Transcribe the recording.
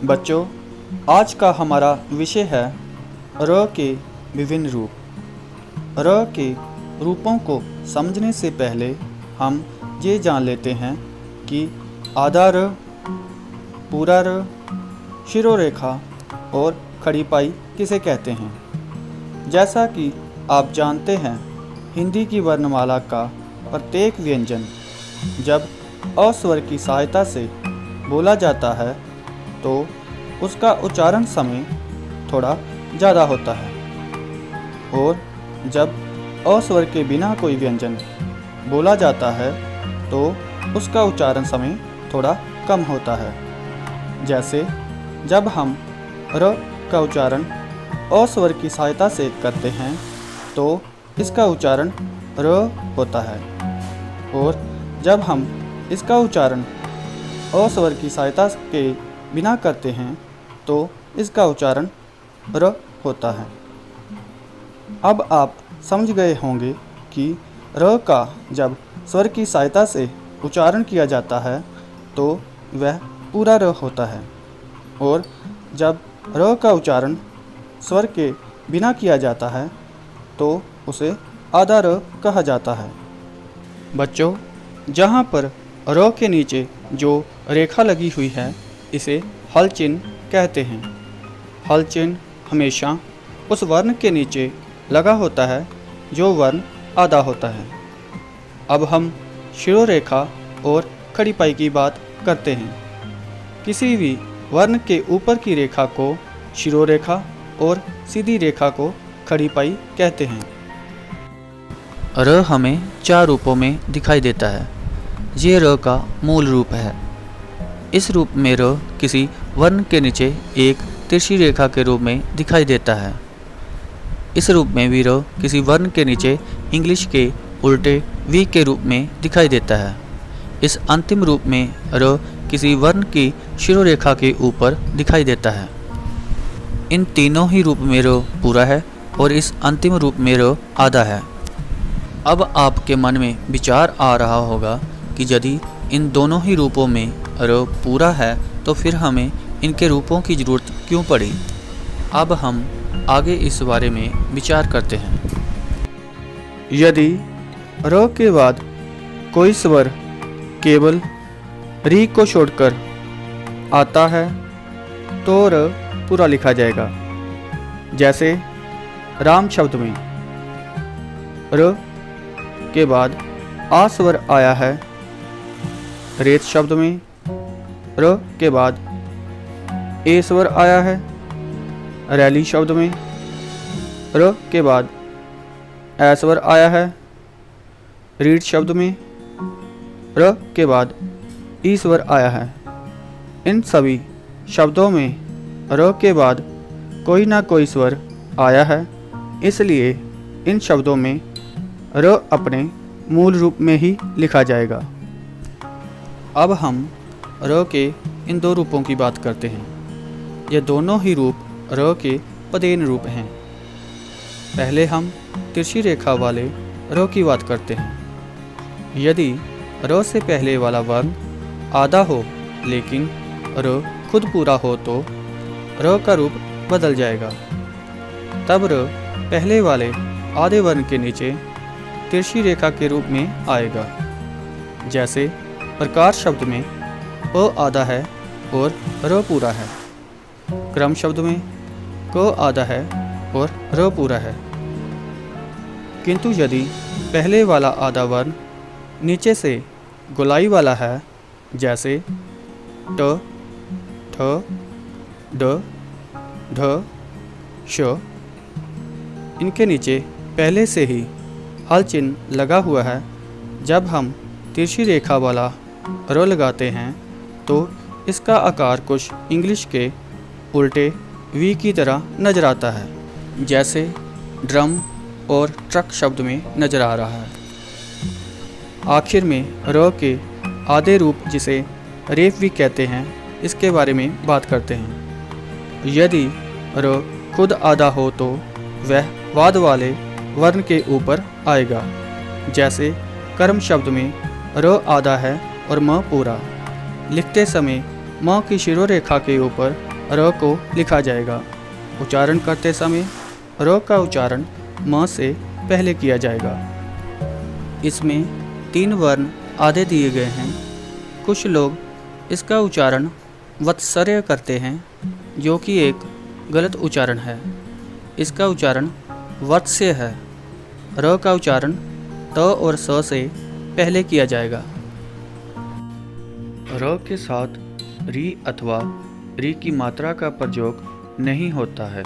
बच्चों, आज का हमारा विषय है र के विभिन्न रूप। र के रूपों को समझने से पहले हम ये जान लेते हैं कि आधा र, पूरा र, शिरोरेखा और खड़ी पाई किसे कहते हैं। जैसा कि आप जानते हैं, हिंदी की वर्णमाला का प्रत्येक व्यंजन जब अ स्वर की सहायता से बोला जाता है तो उसका उच्चारण समय थोड़ा ज़्यादा होता है, और जब अ स्वर के बिना कोई व्यंजन बोला जाता है तो उसका उच्चारण समय थोड़ा कम होता है। जैसे जब हम र का उच्चारण अ स्वर की सहायता से करते हैं तो इसका उच्चारण र होता है, और जब हम इसका उच्चारण अ स्वर की सहायता के बिना करते हैं तो इसका उच्चारण र होता है। अब आप समझ गए होंगे कि र का जब स्वर की सहायता से उच्चारण किया जाता है तो वह पूरा र होता है, और जब र का उच्चारण स्वर के बिना किया जाता है तो उसे आधा र कहा जाता है। बच्चों, जहाँ पर र के नीचे जो रेखा लगी हुई है इसे हल चिन्ह कहते हैं। हल चिन्ह हमेशा उस वर्ण के नीचे लगा होता है जो वर्ण आधा होता है। अब हम शिरोरेखा और खड़ी पाई की बात करते हैं। किसी भी वर्ण के ऊपर की रेखा को शिरोरेखा और सीधी रेखा को खड़ी पाई कहते हैं। र हमें 4 रूपों में दिखाई देता है। ये र का मूल रूप है। इस रूप में र किसी वर्ण के नीचे एक तिरछी रेखा के रूप में दिखाई देता है। इस रूप में भी र किसी वर्ण के नीचे इंग्लिश के उल्टे वी के रूप में दिखाई देता है। इस अंतिम रूप में र किसी वर्ण की शिरोरेखा के ऊपर दिखाई देता है। इन तीनों ही रूप में र पूरा है और इस अंतिम रूप में र आधा है। अब आपके मन में विचार आ रहा होगा कि यदि इन दोनों ही रूपों में र पूरा है तो फिर हमें इनके रूपों की ज़रूरत क्यों पड़ी। अब हम आगे इस बारे में विचार करते हैं। यदि र के बाद कोई स्वर केवल री को छोड़कर आता है तो र पूरा लिखा जाएगा। जैसे राम शब्द में र के बाद आ स्वर आया है। रेत शब्द में र के बाद ए स्वर आया है। रैली शब्द में र के बाद ए स्वर आया है। रीढ़ शब्द में र के बाद ई स्वर आया है। इन सभी शब्दों में र के बाद कोई ना कोई स्वर आया है, इसलिए इन शब्दों में र अपने मूल रूप में ही लिखा जाएगा। अब हम र के इन 2 रूपों की बात करते हैं। ये दोनों ही रूप र के पदेन रूप हैं। पहले हम तिरछी रेखा वाले र की बात करते हैं। यदि र से पहले वाला वर्ण आधा हो लेकिन र खुद पूरा हो तो र का रूप बदल जाएगा। तब र पहले वाले आधे वर्ण के नीचे तिरछी रेखा के रूप में आएगा। जैसे प्रकार शब्द में प आधा है और र पूरा है। क्रम शब्द में क आधा है और र पूरा है। किंतु यदि पहले वाला आधा वर्ण नीचे से गोलाई वाला है, जैसे ट, ठ, ड, ढ, श, इनके नीचे पहले से ही हल चिन्ह लगा हुआ है, जब हम तिरछी रेखा वाला र लगाते हैं तो इसका आकार कुछ इंग्लिश के उल्टे वी की तरह नज़र आता है, जैसे ड्रम और ट्रक शब्द में नज़र आ रहा है। आखिर में र के आधे रूप जिसे रेफ भी कहते हैं, इसके बारे में बात करते हैं। यदि र खुद आधा हो तो वह बाद वाले वर्ण के ऊपर आएगा। जैसे कर्म शब्द में र आधा है और म पूरा। लिखते समय म की शिरोरेखा के ऊपर र को लिखा जाएगा। उच्चारण करते समय र का उच्चारण म से पहले किया जाएगा। इसमें 3 वर्ण आधे दिए गए हैं। कुछ लोग इसका उच्चारण वत्सर्य करते हैं, जो कि एक गलत उच्चारण है। इसका उच्चारण वत्स्य है। र का उच्चारण त और स से पहले किया जाएगा। र के साथ री अथवा री की मात्रा का प्रयोग नहीं होता है।